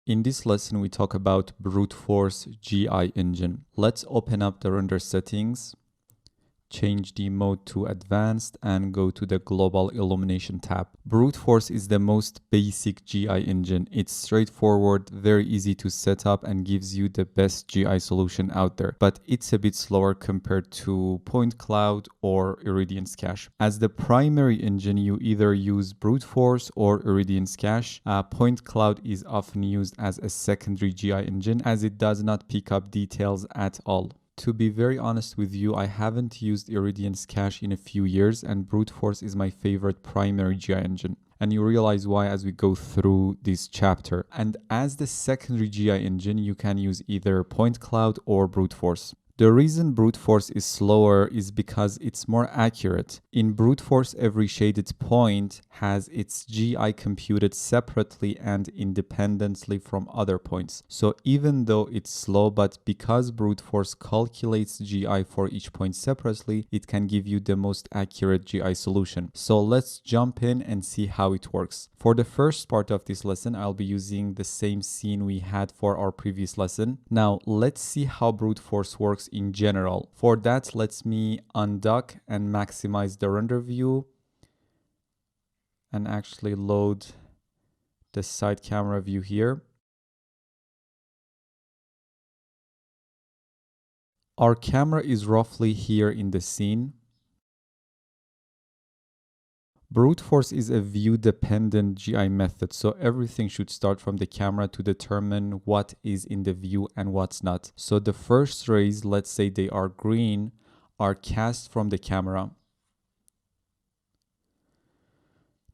In this lesson, we talk about brute force GI engine. Let's open up the render settings, change the mode to advanced, and go to the global illumination tab. Brute force is the most basic GI engine. It's straightforward, very easy to set up, and gives you the best GI solution out there. But it's a bit slower compared to Point Cloud or Iridian's Cache. As the primary engine, you either use brute force or Iridian's Cache. Point Cloud is often used as a secondary GI engine as it does not pick up details at all. To be very honest with you, I haven't used Iridian's Cache in a few years, and brute force is my favorite primary GI engine. And you realize why as we go through this chapter. And as the secondary GI engine, you can use either Point Cloud or brute force. The reason brute force is slower is because it's more accurate. In brute force, every shaded point has its GI computed separately and independently from other points. So even though it's slow, but because brute force calculates GI for each point separately, it can give you the most accurate GI solution. So let's jump in and see how it works. For the first part of this lesson, I'll be using the same scene we had for our previous lesson. Now let's see how brute force works in general. For that, let me undock and maximize the render view and actually load the side camera view here. Our camera is roughly here in the scene. Brute force is a view-dependent GI method, so everything should start from the camera to determine what is in the view and what's not. So the first rays, let's say they are green, are cast from the camera.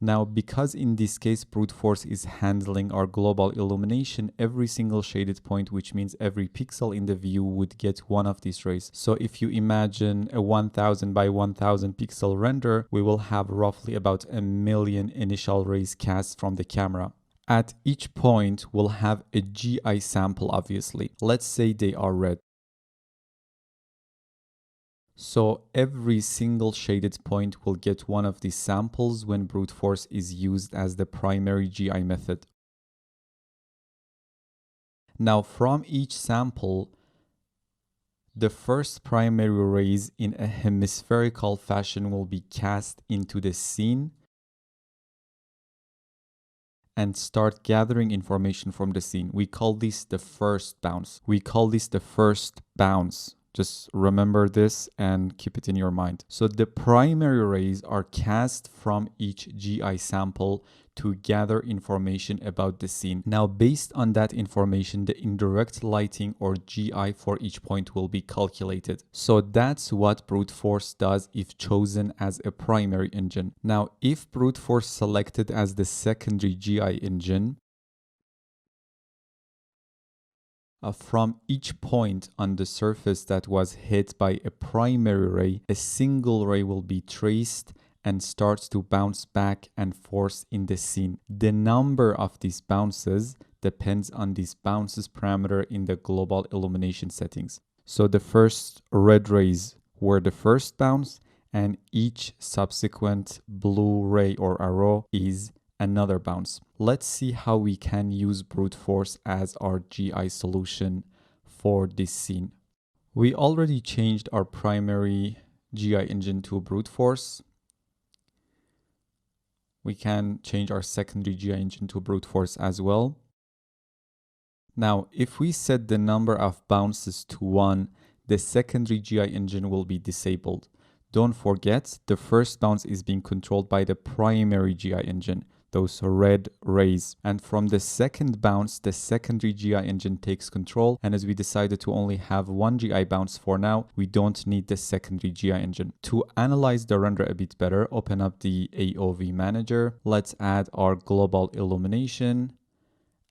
Now, because in this case brute force is handling our global illumination, every single shaded point, which means every pixel in the view, would get one of these rays. So if you imagine a 1000 by 1000 pixel render, we will have roughly about 1,000,000 initial rays cast from the camera. At each point, we'll have a GI sample, obviously. Let's say they are red. So every single shaded point will get one of these samples when brute force is used as the primary GI method. Now from each sample, the first primary rays in a hemispherical fashion will be cast into the scene and start gathering information from the scene. We call this the first bounce. Just remember this and keep it in your mind. So the primary rays are cast from each GI sample to gather information about the scene. Now, based on that information, the indirect lighting or GI for each point will be calculated. So that's what brute force does if chosen as a primary engine. Now, if brute force selected as the secondary GI engine, from each point on the surface that was hit by a primary ray, a single ray will be traced and starts to bounce back and forth in the scene. The number of these bounces depends on this bounces parameter in the global illumination settings. So the first red rays were the first bounce, and each subsequent blue ray or arrow is another bounce. Let's see how we can use brute force as our GI solution for this scene. We already changed our primary GI engine to brute force. We can change our secondary GI engine to brute force as well. Now, if we set the number of bounces to 1, the secondary GI engine will be disabled. Don't forget, the first bounce is being controlled by the primary GI engine, those red rays. And from the second bounce, the secondary GI engine takes control. And as we decided to only have one GI bounce for now, we don't need the secondary GI engine. To analyze the render a bit better, open up the AOV manager. Let's add our global illumination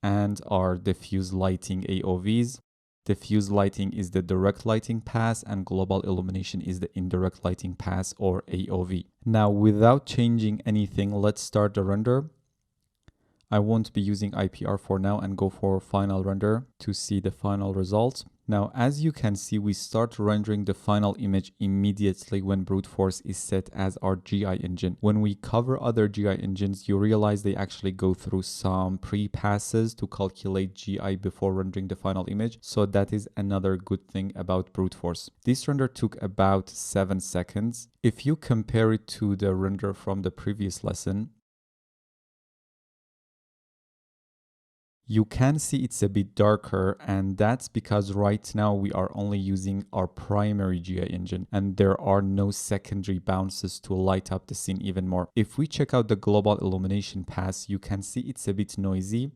and our diffuse lighting AOVs. Diffuse lighting is the direct lighting pass and global illumination is the indirect lighting pass or AOV. Now, without changing anything, let's start the render. I won't be using IPR for now and go for final render to see the final result. Now, as you can see, we start rendering the final image immediately when brute force is set as our GI engine. When we cover other GI engines, you realize they actually go through some pre-passes to calculate GI before rendering the final image. So that is another good thing about brute force. This render took about 7 seconds. If you compare it to the render from the previous lesson, you can see it's a bit darker, and that's because right now we are only using our primary GI engine and there are no secondary bounces to light up the scene even more. If we check out the global illumination pass, you can see it's a bit noisy,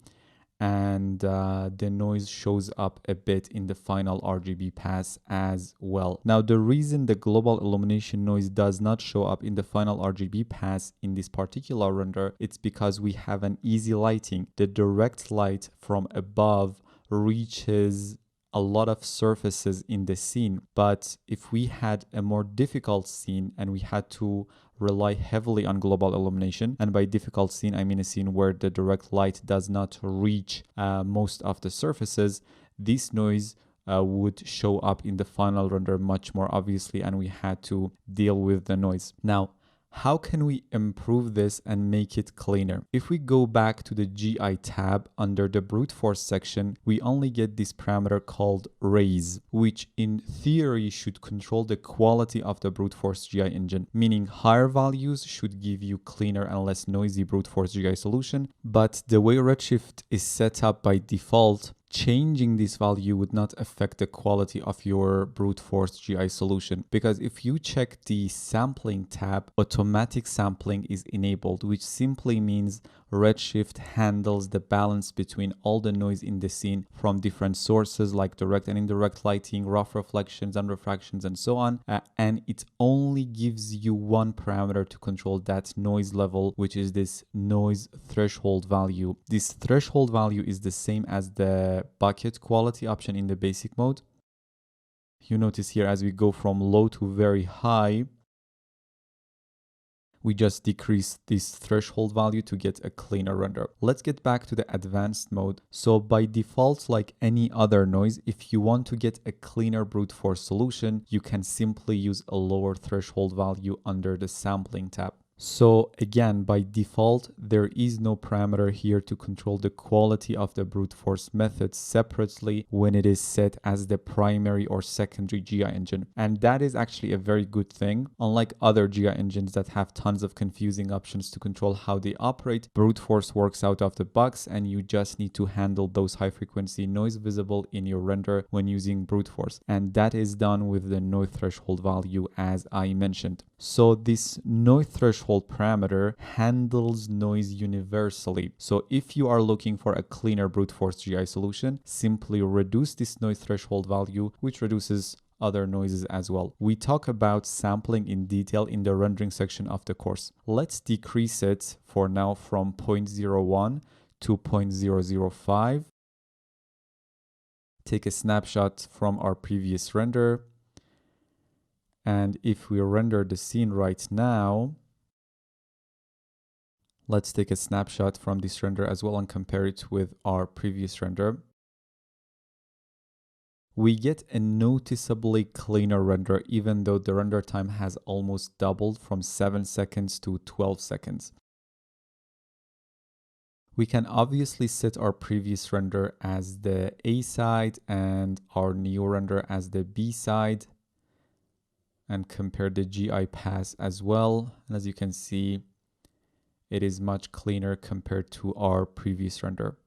and the noise shows up a bit in the final RGB pass as well. Now, the reason the global illumination noise does not show up in the final RGB pass in this particular render, it's because we have an easy lighting. The direct light from above reaches a lot of surfaces in the scene, but if we had a more difficult scene and we had to rely heavily on global illumination, and by difficult scene I mean a scene where the direct light does not reach most of the surfaces, this noise would show up in the final render much more obviously, and we had to deal with the noise. Now, how can we improve this and make it cleaner? If we go back to the GI tab under the brute force section, we only get this parameter called raise, which in theory should control the quality of the brute force GI engine, meaning higher values should give you cleaner and less noisy brute force GI solution. But the way Redshift is set up by default, changing this value would not affect the quality of your brute force GI solution, because if you check the sampling tab, automatic sampling is enabled, which simply means Redshift handles the balance between all the noise in the scene from different sources like direct and indirect lighting, rough reflections and refractions, and so on, and it only gives you one parameter to control that noise level, which is this noise threshold value. This threshold value is the same as the bucket quality option in the basic mode. You notice here as we go from low to very high, we just decrease this threshold value to get a cleaner render. Let's get back to the advanced mode. So by default, like any other noise, if you want to get a cleaner brute force solution, you can simply use a lower threshold value under the sampling tab. So again, by default, there is no parameter here to control the quality of the brute force method separately when it is set as the primary or secondary GI engine. And that is actually a very good thing. Unlike other GI engines that have tons of confusing options to control how they operate, brute force works out of the box and you just need to handle those high frequency noise visible in your render when using brute force. And that is done with the noise threshold value as I mentioned. So this noise threshold parameter handles noise universally. So if you are looking for a cleaner brute force GI solution, simply reduce this noise threshold value, which reduces other noises as well. We talk about sampling in detail in the rendering section of the course. Let's decrease it for now from 0.01 to 0.005. Take a snapshot from our previous render. And if we render the scene right now, let's take a snapshot from this render as well and compare it with our previous render. We get a noticeably cleaner render, even though the render time has almost doubled from 7 seconds to 12 seconds. We can obviously set our previous render as the A side and our new render as the B side and compare the GI pass as well. And as you can see, it is much cleaner compared to our previous render.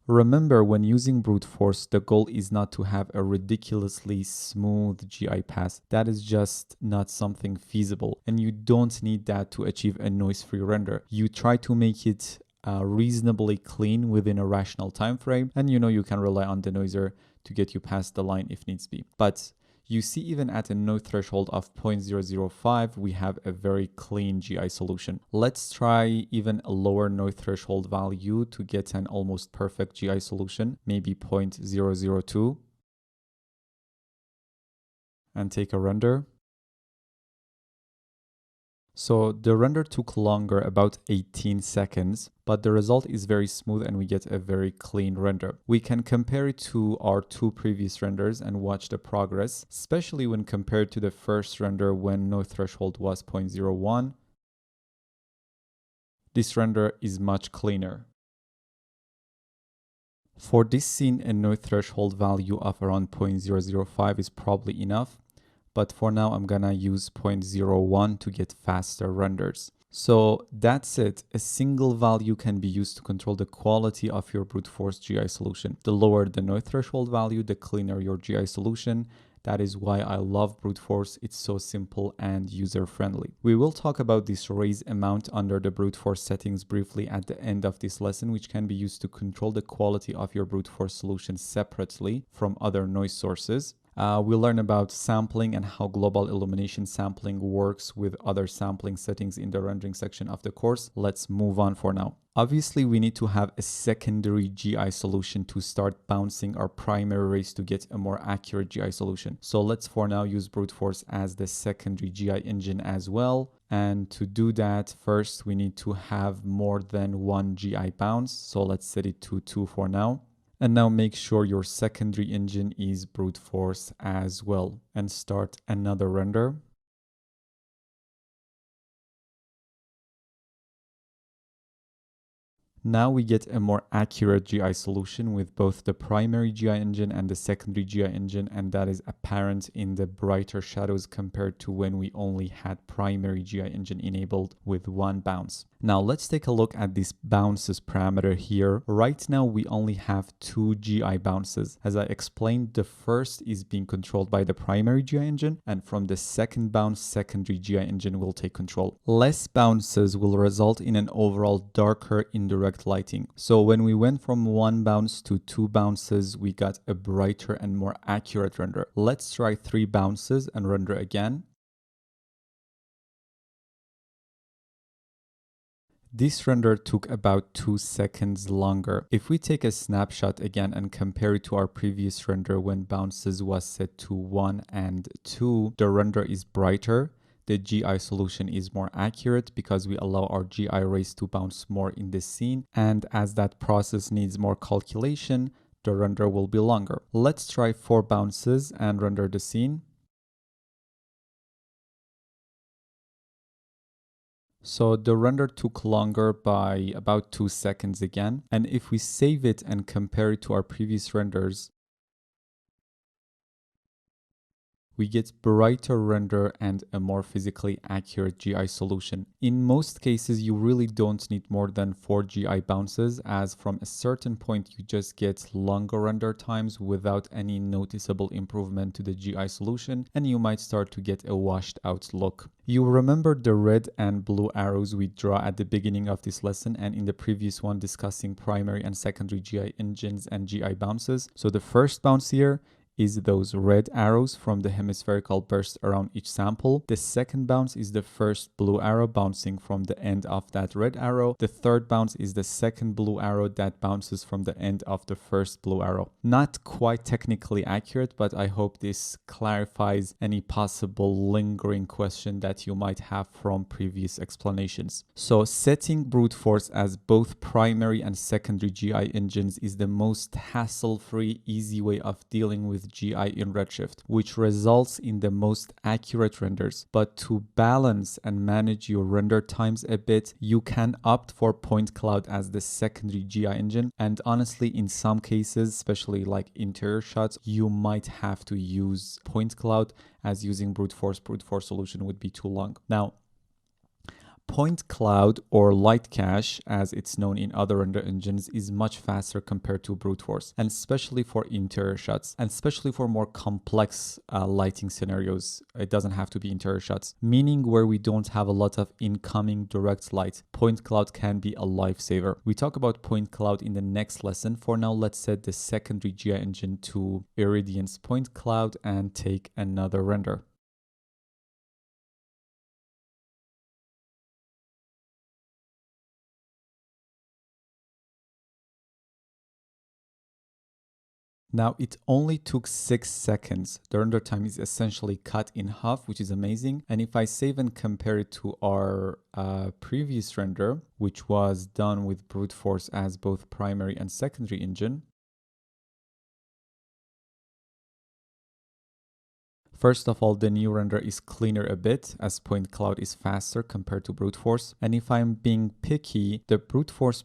Remember, when using brute force, the goal is not to have a ridiculously smooth GI pass. That is just not something feasible, and you don't need that to achieve a noise-free render. You try to make it reasonably clean within a rational time frame, and you can rely on denoiser to get you past the line if needs be. But you see, even at a noise threshold of 0.005, we have a very clean GI solution. Let's try even a lower noise threshold value to get an almost perfect GI solution, maybe 0.002, and take a render. So the render took longer, about 18 seconds, but the result is very smooth and we get a very clean render. We can compare it to our two previous renders and watch the progress, especially when compared to the first render when no threshold was 0.01. This render is much cleaner. For this scene, a no threshold value of around 0.005 is probably enough, but for now I'm gonna use 0.01 to get faster renders. So that's it. A single value can be used to control the quality of your brute force GI solution. The lower the no threshold value, the cleaner your GI solution. That is why I love brute force. It's so simple and user-friendly. We will talk about this raise amount under the brute force settings briefly at the end of this lesson, which can be used to control the quality of your brute force solution separately from other noise sources. We'll learn about sampling and how global illumination sampling works with other sampling settings in the rendering section of the course. Let's move on for now. Obviously, we need to have a secondary GI solution to start bouncing our primary rays to get a more accurate GI solution. So let's for now use brute force as the secondary GI engine as well. And to do that, first we need to have more than one GI bounce. So let's set it to 2 for now. And now make sure your secondary engine is brute force as well and start another render. Now we get a more accurate GI solution with both the primary GI engine and the secondary GI engine, and that is apparent in the brighter shadows compared to when we only had primary GI engine enabled with one bounce. Now let's take a look at this bounces parameter here. Right now we only have 2 GI bounces. As I explained, the first is being controlled by the primary GI engine, and from the second bounce, secondary GI engine will take control. Less bounces will result in an overall darker indirect lighting. So when we went from 1 bounce to 2 bounces, we got a brighter and more accurate render. Let's try 3 bounces and render again. This render took about 2 seconds longer. If we take a snapshot again and compare it to our previous render when bounces was set to 1 and 2, the render is brighter. The GI solution is more accurate because we allow our GI rays to bounce more in the scene, and as that process needs more calculation, the render will be longer. Let's try 4 bounces and render the scene. So the render took longer by about 2 seconds again, and if we save it and compare it to our previous renders, we get brighter render and a more physically accurate GI solution. In most cases, you really don't need more than 4 GI bounces, as from a certain point you just get longer render times without any noticeable improvement to the GI solution, and you might start to get a washed out look. You remember the red and blue arrows we draw at the beginning of this lesson and in the previous one discussing primary and secondary GI engines and GI bounces. So the first bounce here is those red arrows from the hemispherical burst around each sample. The second bounce is the first blue arrow bouncing from the end of that red arrow. The third bounce is the second blue arrow that bounces from the end of the first blue arrow. Not quite technically accurate, but I hope this clarifies any possible lingering question that you might have from previous explanations. So setting brute force as both primary and secondary GI engines is the most hassle-free, easy way of dealing with GI in Redshift, which results in the most accurate renders. But to balance and manage your render times a bit, you can opt for point cloud as the secondary GI engine, and honestly in some cases, especially like interior shots, you might have to use point cloud, as using brute force solution would be too long. Now, point cloud, or light cache as it's known in other render engines, is much faster compared to brute force, and especially for interior shots, and especially for more complex lighting scenarios. It doesn't have to be interior shots, meaning where we don't have a lot of incoming direct light. Point cloud can be a lifesaver. We talk about point cloud in the next lesson. For now, let's set the secondary GI engine to Iridian's point cloud and take another render. Now it only took 6 seconds. The render time is essentially cut in half, which is amazing. And if I save and compare it to our previous render, which was done with brute force as both primary and secondary engine, first of all, the new render is cleaner a bit as point cloud is faster compared to brute force. And if I'm being picky, the brute force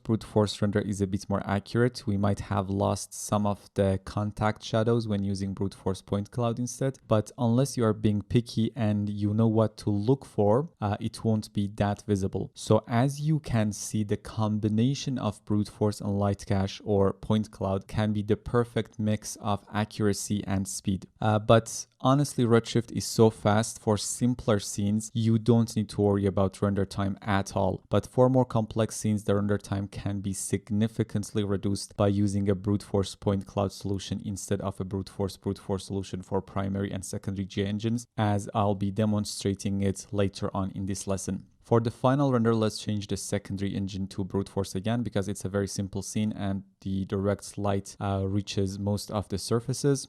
render is a bit more accurate. We might have lost some of the contact shadows when using brute force point cloud instead. But unless you are being picky and you know what to look for, it won't be that visible. So as you can see, the combination of brute force and light cache or point cloud can be the perfect mix of accuracy and speed. But honestly, Redshift is so fast for simpler scenes, you don't need to worry about render time at all. But for more complex scenes, the render time can be significantly reduced by using a brute force point cloud solution instead of a brute force solution for primary and secondary GI engines, as I'll be demonstrating it later on in this lesson. For the final render, let's change the secondary engine to brute force again because it's a very simple scene and the direct light reaches most of the surfaces.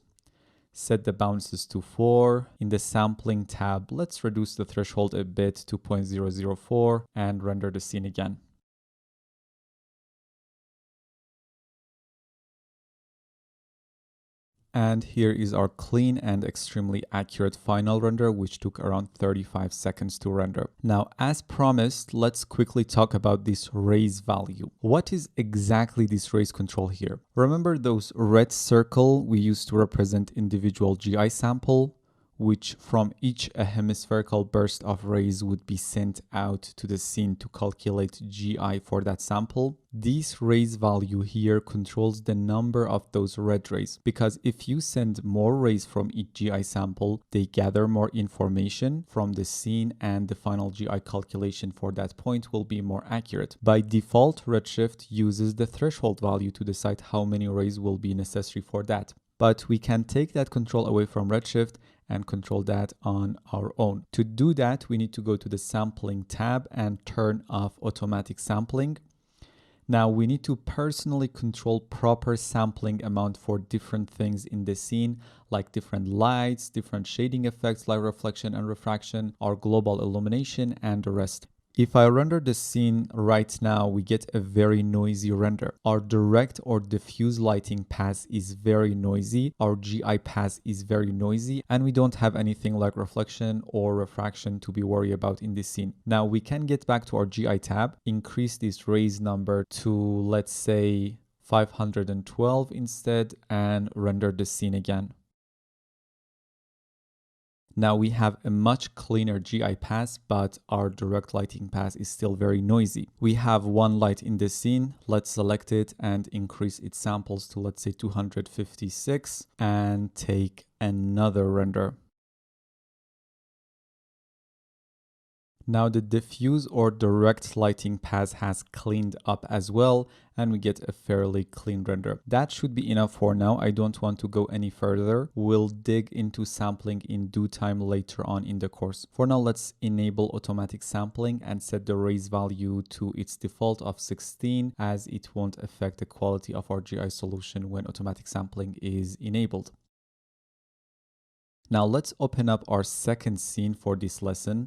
Set the bounces to 4. In the sampling tab, let's reduce the threshold a bit to 0.004 and render the scene again. And here is our clean and extremely accurate final render, which took around 35 seconds to render. Now, as promised, let's quickly talk about this raise value. What is exactly this raise control here? Remember those red circle we used to represent individual GI sample, which from each a hemispherical burst of rays would be sent out to the scene to calculate GI for that sample. This rays value here controls the number of those red rays, because if you send more rays from each GI sample, they gather more information from the scene and the final GI calculation for that point will be more accurate. By default, Redshift uses the threshold value to decide how many rays will be necessary for that. But we can take that control away from Redshift and control that on our own. To do that, we need to go to the sampling tab and turn off automatic sampling. Now we need to personally control proper sampling amount for different things in the scene, like different lights, different shading effects like reflection and refraction, our global illumination, and the rest. If I render the scene right now, we get a very noisy render. Our direct or diffuse lighting path is very noisy. Our GI path is very noisy, and we don't have anything like reflection or refraction to be worried about in this scene. Now we can get back to our GI tab, increase this raise number to, let's say, 512 instead, and render the scene again. Now we have a much cleaner GI path, but our direct lighting path is still very noisy. We have one light in the scene. Let's select it and increase its samples to, let's say, 256 and take another render. Now the diffuse or direct lighting path has cleaned up as well, and we get a fairly clean render. That should be enough for now. I don't want to go any further. We'll dig into sampling in due time later on in the course. For now, let's enable automatic sampling and set the raise value to its default of 16, as it won't affect the quality of our GI solution when automatic sampling is enabled. Now let's open up our second scene for this lesson.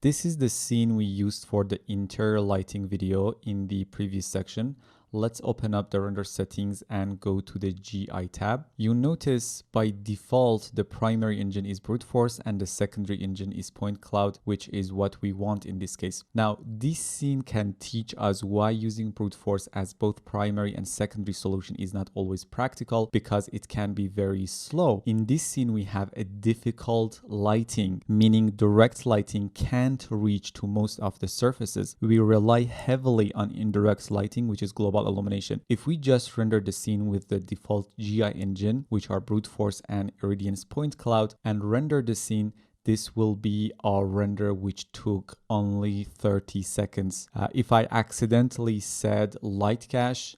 This is the scene we used for the interior lighting video in the previous section. Let's open up the render settings and go to the GI tab. You notice by default, the primary engine is brute force and the secondary engine is point cloud, which is what we want in this case. Now, this scene can teach us why using brute force as both primary and secondary solution is not always practical, because it can be very slow. In this scene, we have a difficult lighting, meaning direct lighting can't reach to most of the surfaces. We rely heavily on indirect lighting, which is global illumination. If we just render the scene with the default GI engine, which are brute force and Iridian's point cloud, and render the scene, this will be our render, which took only 30 seconds. If I accidentally said light cache,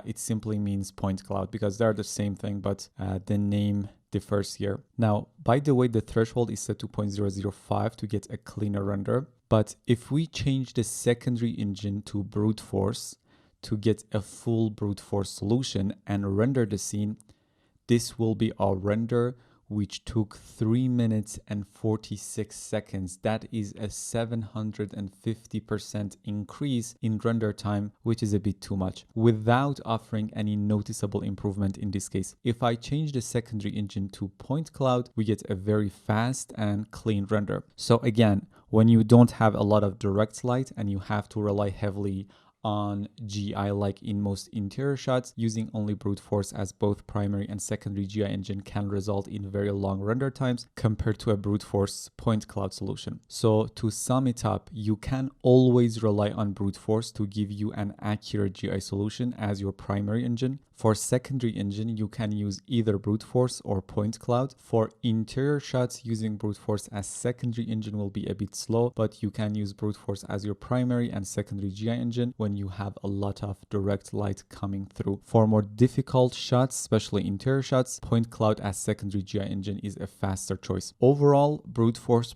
it simply means point cloud, because they're the same thing, but the name differs here. Now, by the way, the threshold is set to 0.005 to get a cleaner render. But if we change the secondary engine to brute force to get a full brute force solution and render the scene, this will be our render, which took 3 minutes and 46 seconds. That is a 750% increase in render time, which is a bit too much, without offering any noticeable improvement in this case. If I change the secondary engine to point cloud, we get a very fast and clean render. So again, when you don't have a lot of direct light and you have to rely heavily on GI like in most interior shots, using only brute force as both primary and secondary GI engine can result in very long render times compared to a brute force point cloud solution. So to sum it up, you can always rely on brute force to give you an accurate GI solution as your primary engine. For secondary engine, you can use either brute force or point cloud. For interior shots, using brute force as secondary engine will be a bit slow, but you can use brute force as your primary and secondary GI engine when you have a lot of direct light coming through. For more difficult shots, especially interior shots, point cloud as secondary GI engine is a faster choice. Overall, brute force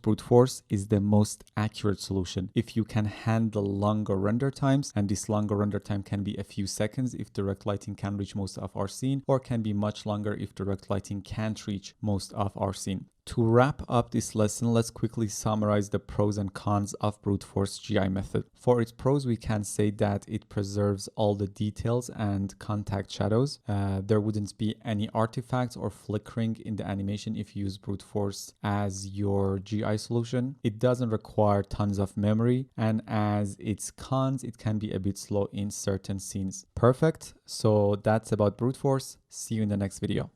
is the most accurate solution. If you can handle longer render times, and this longer render time can be a few seconds if direct lighting can reach most of our scene, or can be much longer if direct lighting can't reach most of our scene. To wrap up this lesson, let's quickly summarize the pros and cons of brute force GI method. For its pros, we can say that it preserves all the details and contact shadows. There wouldn't be any artifacts or flickering in the animation if you use brute force as your GI solution. It doesn't require tons of memory, and as its cons, it can be a bit slow in certain scenes. Perfect. So that's about brute force. See you in the next video.